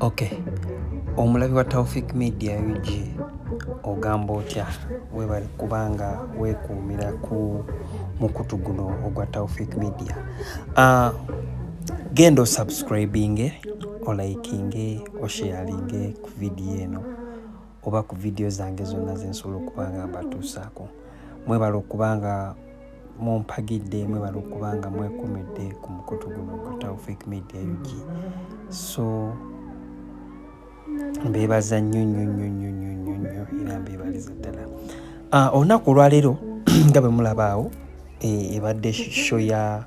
Okay. Omulabi wa Taufik Media UG ogamba otya webali kubanga weekuumira ku mukutu guno ogwa Taufik Media. Genda osubscribinge, olikinge, osharinge ku video eno oba ku video zange zonna zensobola okubanga mbatuusaako. Mwebala okubanga mumpagidde, mwebala okubanga mwekuumidde ku mukutu guno ogwa Taufik Media UG. So mbeebaza nnyo era mbeebaliza ddala. Olunaku olwaleero nga bwe mulabaawo ebadde show ya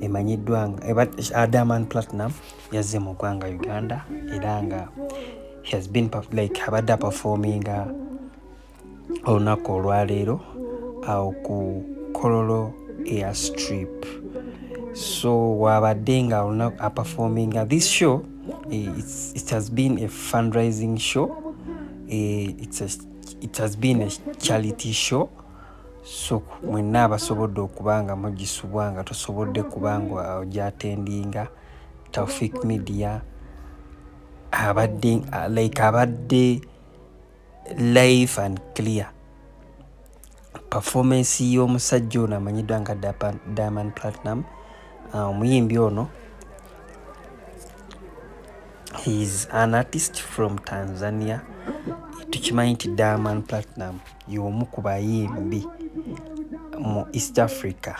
emanyiddwa nga Diamond Platinum yazze mu ggwanga Uganda era nga has been abadde performinga olunaku olwaleero awo ku Kololo Airstrip. So wabadde nga olunaku performinga this show. It has been a fundraising show. It has been a charity show. So mwenna abasobodde okubanga mugisubwanga tosobodde kubanga ogyatendinga Taufik Media abadde live and clear. Performance y'omusajja ono amanyiddwa nga Diamond Platinum, omuyimbi ono. He is an artist from Tanzania. Tukimanyi nti Diamond Platinum y'omu ku bayimbi mu East Africa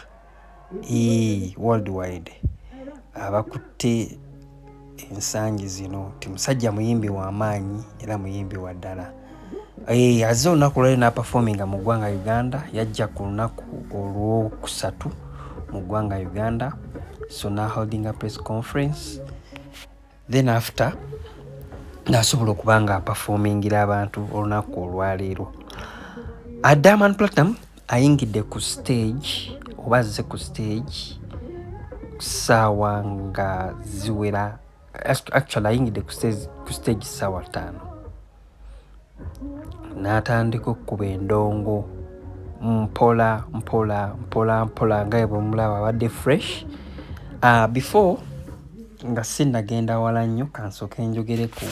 worldwide abakutte ensangi zino ti musajja muyimbi w'amaanyi era muyimbi wa ddala. Azze olunaku lwali n'aperforminga mu ggwanga Uganda, yajja ku lunaku olwokusatu mu ggwanga Uganda. So now holding a press conference. Then after nasobola okubanga performingira abantu olunaku olwaleero. Diamond Platinum ayingidde ku stage oba azze ku stage ssaawa nga ziwera. Actually ayingidde ku stage ssaawa 5. N'atandika okkuba endongo mpola nga bwe mulaba abadde fresh. Before nga sinnagenda wala nnyo kansooke njogere ku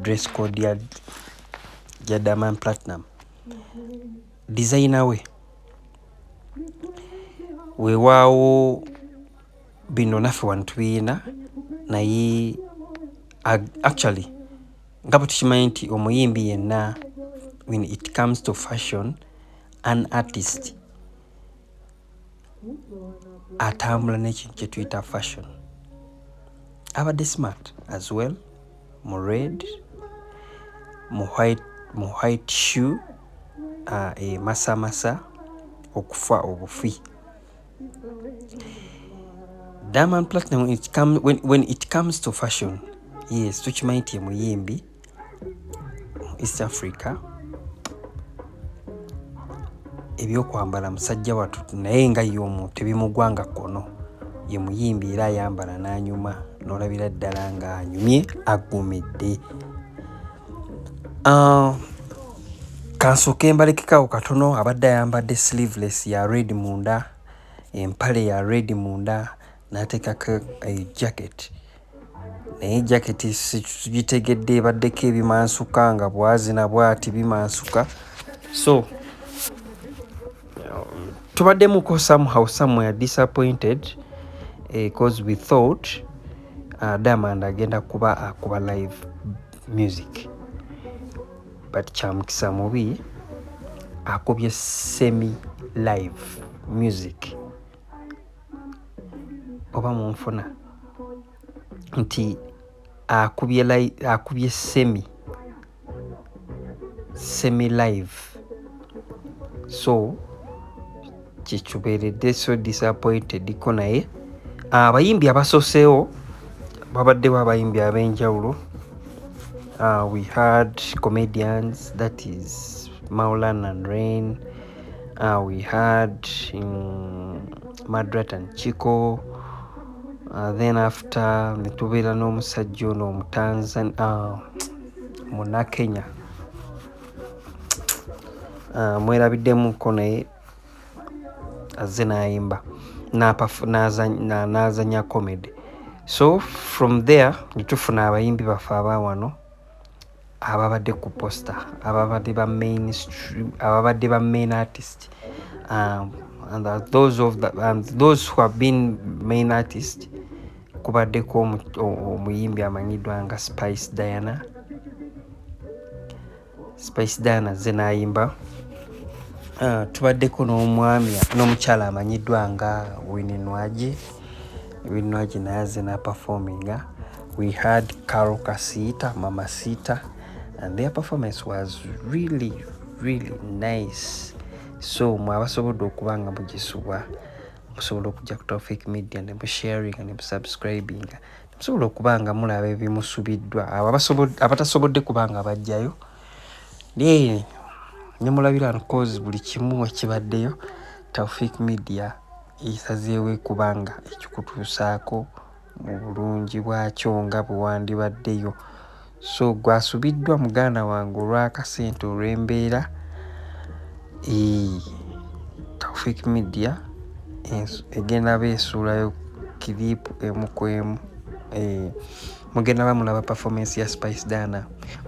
dress code ya Diamond Platinum. Designer we weewaawo bino naffe wano tubiyina naye actually nga bwe tukimanyi nti omuyimbi yenna when it comes to fashion, an artist atambula n'ekintu kye tuyita fashion. Abadde smart as well, mu red, mu white shoe, masamasa okufa obufi. Diamond Platinum when it comes to fashion, yes, tukimanyi nti muyimbi East Africa. Ebyokwambala musajja watu naye nga y'omu tebimugwanga kkono. Ye muyimbi era ayambala n'anyuma n'olabira ddala nga anyumye aggumidde. Kansooke mbalekekaawo katono. Abadde ayambadde sleeveless ya red munda, empale ya red munda, n'ateekako jacket. Naye jacket tugitegedde ebaddeko ebimansuka nga bwazina bw'ati bimansuka. So tubaddemuko somewhere disappointed because we thought Diamond agenda akuba live music, but kyamukisa mubi akubye semi live music. Oba munfuna nti akubye semi live. So kyekibeeredde so disappointed ko naye abayimbi abasoseewo babaddewo abayimbi ab'enjawulo. We had comedians, that is Maulan and Rain. We had Madrat and Chico. Then after netubeera n'omusajja ono Omutanzania Munakenya mwerabiddemuko naye azze n'ayimba n'azanya comedy. So from there nitufuna abayimbi baffe abawano ababadde ku poster ababadde ba mainstream ababadde ba main artist and those who have been main artist kubaddeko omuyimbi amanyiddwa nga Spice Diana ze n'ayimba. Tubaddeko n'omukyala amanyiddwa nga Winnie Nwagi naye azze n'aperforminga. We had Carol Kasita, Mama Sita, and their performance was really nice. So mwabasobodde okuba nga mugisubwa musobola okujja ku Tawfik Media ne musharinga ne musubscribinga musobola okuba nga mulaba ebimusubiddwa abatasobodde kuba nga bajjayo ne mulabira cause buli kimu ekibaddeyo Tawfik Media esazeewo kubanga ekikutuusaako mu bulungi bwakyo nga bwe wandibaddeyo. So gwasubiddwa muganda wange olw'akasente olw'embeera Tawfik Media egenda beesuulayo kiriipu emu ku emu. Mugenda bamulaba performance ya Spice Diana,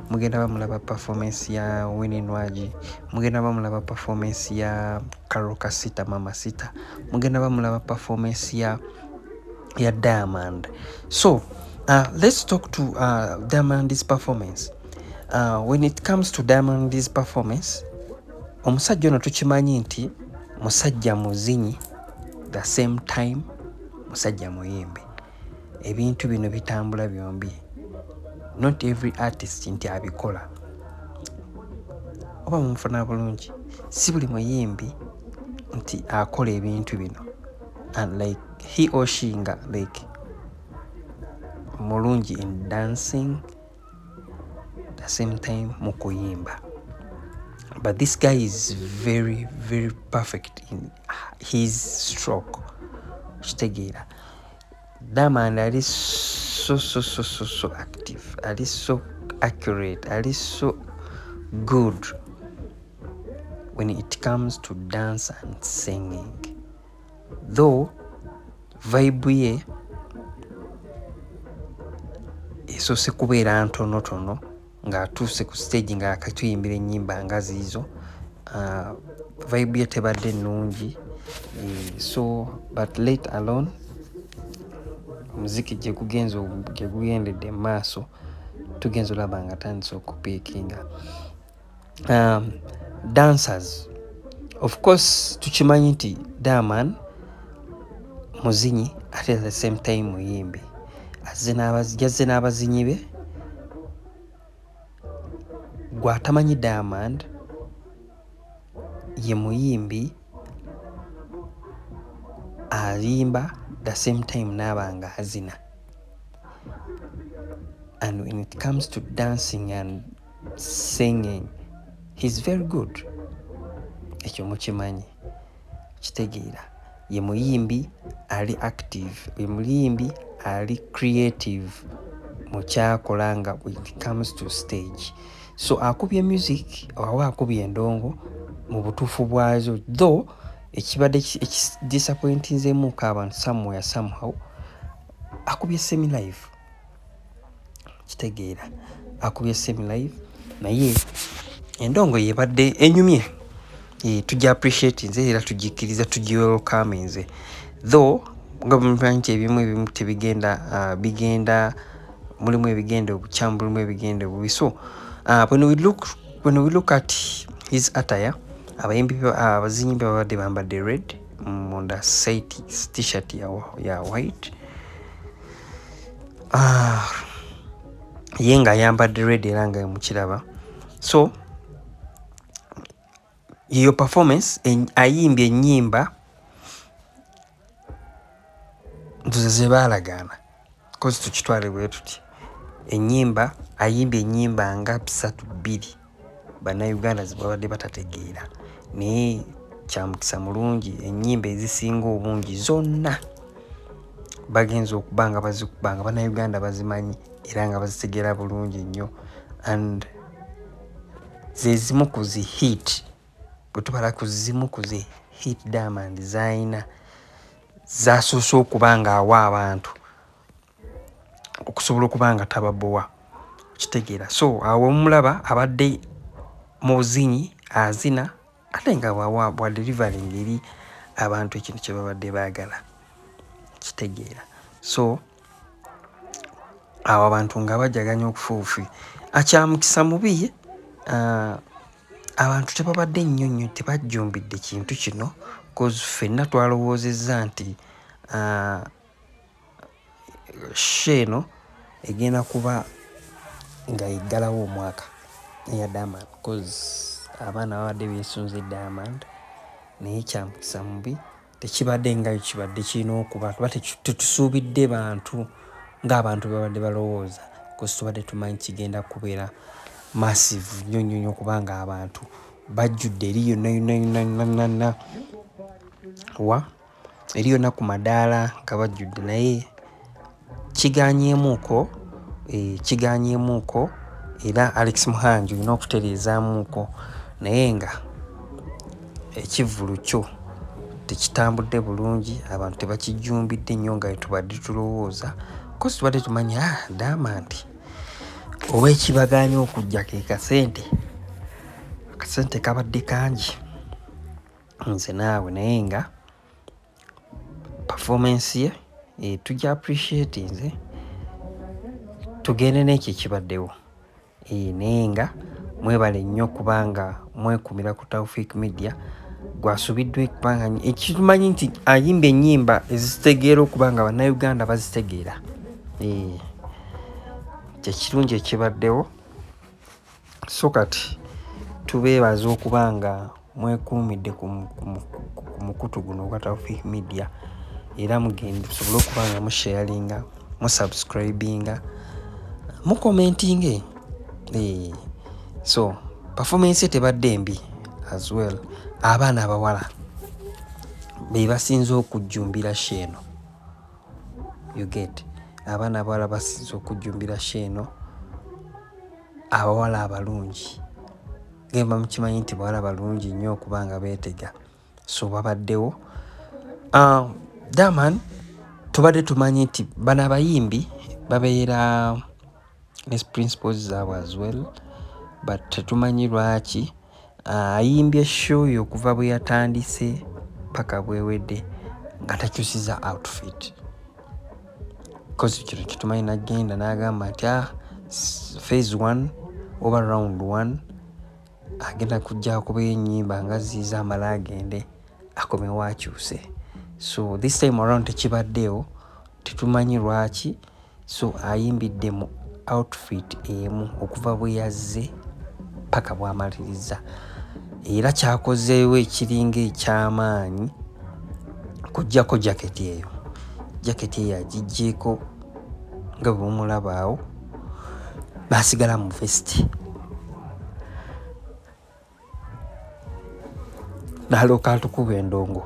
mugenda bamulaba performance ya Winnie Nwagi, mugenda bamulaba performance ya Carol Kasita, Mama Sita, mugenda bamulaba performance ya Diamond. So let's talk to Diamond's performance. When it comes to Diamond's performance, omusajja ono tukimanyi nti musajja muzinyi, the same time musajja muyimbi. Ebintu bino bitambula byombi. Not every artist nti abikola. Oba mumufuna bulungi, si buli muyimbi nti akola ebintu bino. And like he or she nga like mulungi in dancing, the same time mu kuyimba. But this guy is very perfect in his stroke. Kitegeera. Diamond ali so active, ali so accurate, ali so good when it comes to dance and singing. Though vibe ye esoose kubeera ntonotono ng'atuuse ku stage nga akatuyimbira ennyimba nga ziizo, vibe ye tebadde nnungi. So but let alone omuziki gye gugendedde mu maaso tugenza olaba nga tandise okupiikinga. Dancers, of course tukimanyi nti Diamond muzinyi ate at the same time muyimbi. Yazze n'abazinyi be. Gw'atamanyi Diamond ye muyimbi ayimba the same time n'aba nga azina. And when it comes to dancing and singing, he's very good. Ekyo mukimanyi. Kitegeera. Ye muyimbi ali active. Ye muyimbi ali creative mu kyakola nga when it comes to stage. So akubye music oba akubye endongo mu butuufu bwazo. Though ekibadde disappointinzeemuko abantu somehow akubye semi live. Kitegeera. Akubye semi live naye endongo yebadde enyumye. Tujja appreciate nze era tugikkiriza tugiwelcominze. Though nga mumanyi nti ebimu bigenda mulimu ebigenda obukyamu mulimu ebigenda obubi. So when we look at his attire, abazinyi babadde bambadde red munda t-shirt ya white, ye nga ayambadde red era nga mukiraba. So iyo performance ayimbye ennyimba ntuze ze baalagaana kozi tukitwale bwe tuti ayimbye ennyimba nga 32 bannayuganda zibabadde batategeera naye kyamukisa mulungi. Ennyimba ezisinga obungi zonna bagenza okuba nga bazikuba nga bannayuganda bazimanyi era nga bazitegeera bulungi nnyo. And ze zimu ku zi hit bwe tubala ku zimu ku zi hit Diamond z'ayina zasoose okuba nga awa abantu okusobola okuba nga tababowa kitegeera. So awo omulaba abadde mu buzinyi azina ate nga bwa delivering eri abantu ekintu kye babadde baagala kitegeera. So abo abantu nga bajaganya okufuufi akyamukisa mubi abantu tebabadde nnyo tebajjumbidde kintu kino cause ffenna twalowoozezza nti sheeno egenda kuba nga yeggalawo omwaka eya Diamond cause abaana babadde beesunze Diamond naye kyamukisa mubi tekibadde nga kibadde kirina okuba tuba tetusuubidde bantu ng'abantu babadde balowooza cause tubadde tumanyi kigenda kubeera massive nnyo kubanga abantu bajjudde eri yonna eri yonna ku madaala nga bajjudde naye kiganyeemuuko era Alex Muhangi olina okutereezaamuuko naye nga ekivvulu kyo tekitambudde bulungi, abantu tebakijjumbidde nnyo nga tubadde tulowooza kosi tubadde tumanyi Diamond oba ekibaganye okujja ke akasente kabadde kangi nze naawe naye nga performance ye tujja appreciate nze tugende n'ekyo ekibaddewo naye nga mwebale nnyo kubanga mwekumira ku Taufik Media gwasubiddwa kubanga ekitumanyi nti ayimba ennyimba ezitegeera okuba nga bannayuganda bazitegeera kyekirungi ekibaddewo. So kati tubeebaza okuba nga mwekuumidde ku mukutu guno ogwa Taufik Media era mugende tusobole okuba nga musharinga musubscribinga mukomentinge so performance tebadde mbi as well. Abaana abawala be basinze okujjumbira sheeno you get abaana abawala basinze okujjumbira sheeno abawala abalungi gemba mukimanyi nti bawala balungi nnyo okuba nga beetega so babaddewo. Diamond tubadde tumanyi nti bano abayimbi babeera ne principles zaabwe as well but tetumanyi lwaki ayimbye show yo okuva bwe yatandise paka bwewedde nga takyusiza outfit cause kino kitumanyi nagenda n'agamba nti phase 1 oba round 1 agenda kujja kuba ennyimba nga ziiza amala agende akomewo akyuse. So this time around tekibaddewo tetumanyi lwaki so ayimbidde mu outfit emu okuva bwe yazze paka bw'amaliriza era kyakozeewo ekiringa eky'amaanyi kujjako jaketi eyo agiggyeeko nga bwe mumulaba awo baasigala mu vesti n'alooka atukuba endongo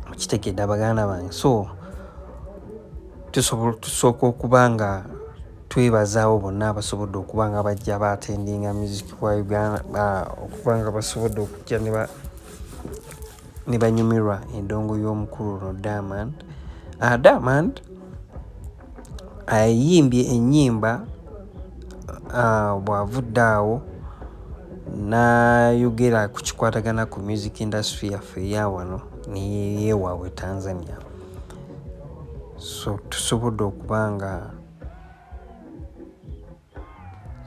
mukitegedde abaganda bange. So tusooka okuba nga twebazaawo bonna abasobodde okuba nga bajja baatendinga music wa Uganda okuba nga basobodde okujja ne banyumirwa endongo y'omukulu ono Diamond. Diamond ayimbye ennyimba bw'avudde awo n'ayogera ku kikwatagana ku music industry yaffe eya wano neyeewaabwe Tanzania. So tusobodde okuba nga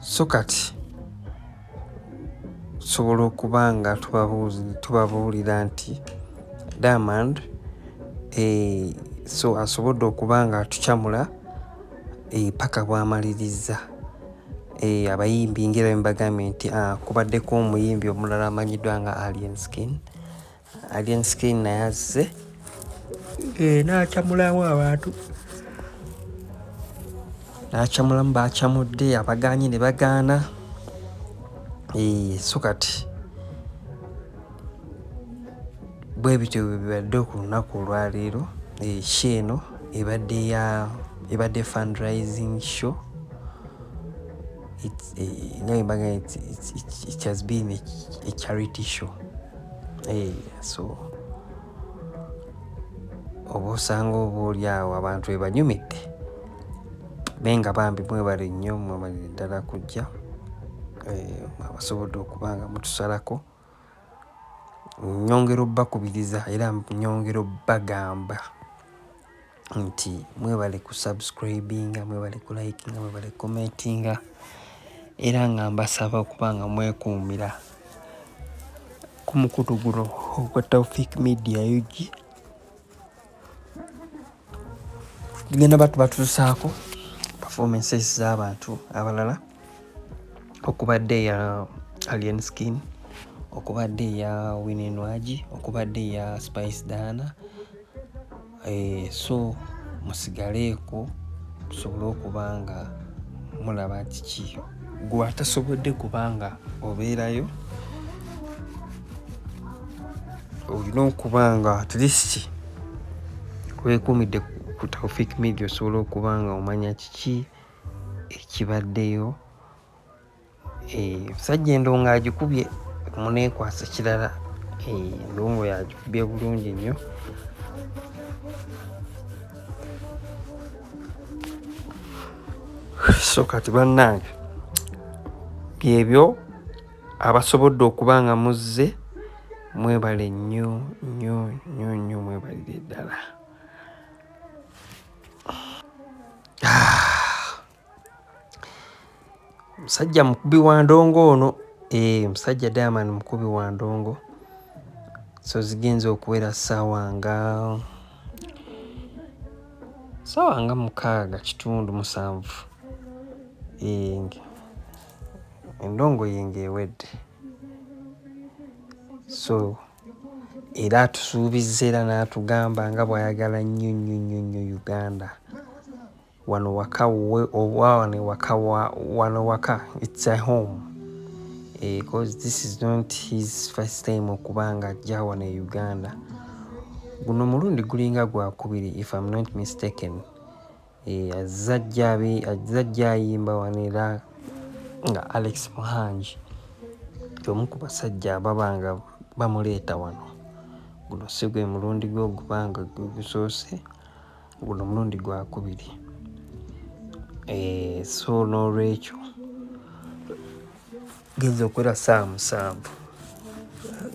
so kati tusobola okuba nga tubabuulira nti Diamond so asobodde okuba nga atukyamula paka bw'amaliriza abayimbi ngera mbagambye nti kubaddeko omuyimbi omulala amanyiddwa nga Alien Skin naye azze n'akyamulamu abantu n'akyamulamu baakyamudde abagaanye ne bagaana so kati bwe bityo bwe bibadde ku lunaku olwaleero. Sheeno ebadde fundraising show. It has been a charity show. So oba osanga oba oli awo abantu bwe banyumidde benga bambi mwebale nnyo mwebalire ddala kujja abasobodde okuba nga mutusalako. Nyongera obbakubiriza era nyongera obbagamba nti mwebale ku subscribinga, mwebale ku likinga, mwebale commentinga, era nga mbasaba okuba nga mwekuumira ku mukutu guno ogwa Taufik Media UG. Tugenda batusaako performances z'abantu abalala, okubadde eya Alien Skin, okubadde eya Winnie Nwagi, okubadde eya Spice Dana. So musigaleeko tusobole okuba nga mulaba kiki gwe atasobodde kubanga obeerayo, olina okuba nga at least weekuumidde ku Taufik Media osobola okuba nga omanya kiki ekibaddeyo. Musajja Endongo agikubye, muneekwasa kirala. Endongo yagikubye bulungi nnyo. So kati bannange byebyo abasobodde okuba nga muzze, mwebale nnyo nnyo nnyo nnyo, mwebalire ddala. Musajja mukubi wa ndongo ono, musajja Diamond mukubi wa ndongo. So zigenza okuwera ssaawa nga 6:7. Endongo yenga ewedde. So era atusuubizza era n'atugamba nga bw'ayagala nnyo nnyo nnyo nnyo Uganda. Wano waka wano waka it's a home, because this is not his first time okuba nga ajja wano e Uganda. Guno mulundi gulinga gwakubiri if I'm not mistaken. Azza ajja ayimba wano era nga Alex Muhangi omu ku basajja ababa nga bamuleeta wano. Guno si gwe mulundi gwe ogubanga gusoose, guno mulundi gwakubiri. So n'olwekyo genza okwera 7:7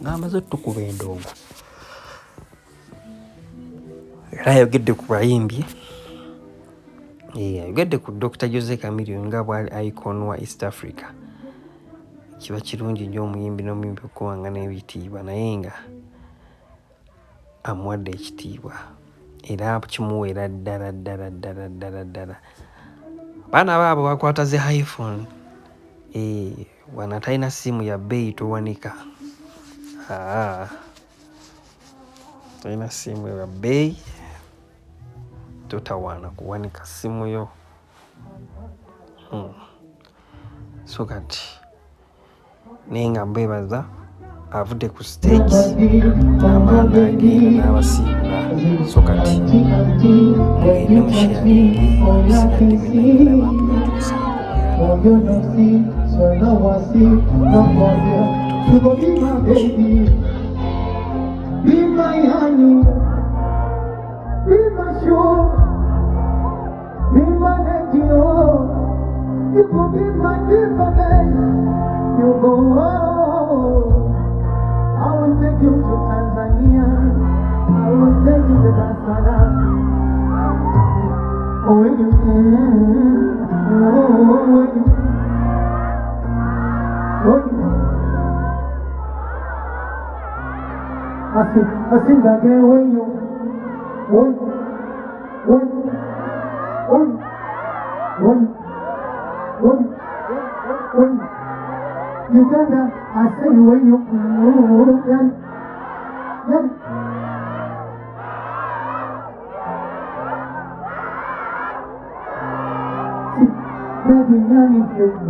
ng'amaze tukuba endongo. Era ayogedde ku bayimbi, ayogedde ku Dr. Jose Chameleone nga bw'ali icon wa East Africa. Kiba kirungi nnyo omuyimbi n'omuyimbi okuwangana ebitiibwa, naye nga amuwadde ekitiibwa era kimuwera ddala ddala ddala ddala ddala. Baana baabo bakwata ze iPhone, wano atalina ssimu ya bbeeyi towanika. Talina ssimu ya bbeeyi totawaana kuwanika ssimu yo. So kati naye nga mbwebaza avudde ku stage n'amaana agenda n'abasiibula. So kati mugende musharingi ebisigadde byennaddala abantu batuusaako I will take you to Tanzania. I will take you to Dar es Salaam. Oh, when you, I sing again when you, when Uganda, I say when you, baby,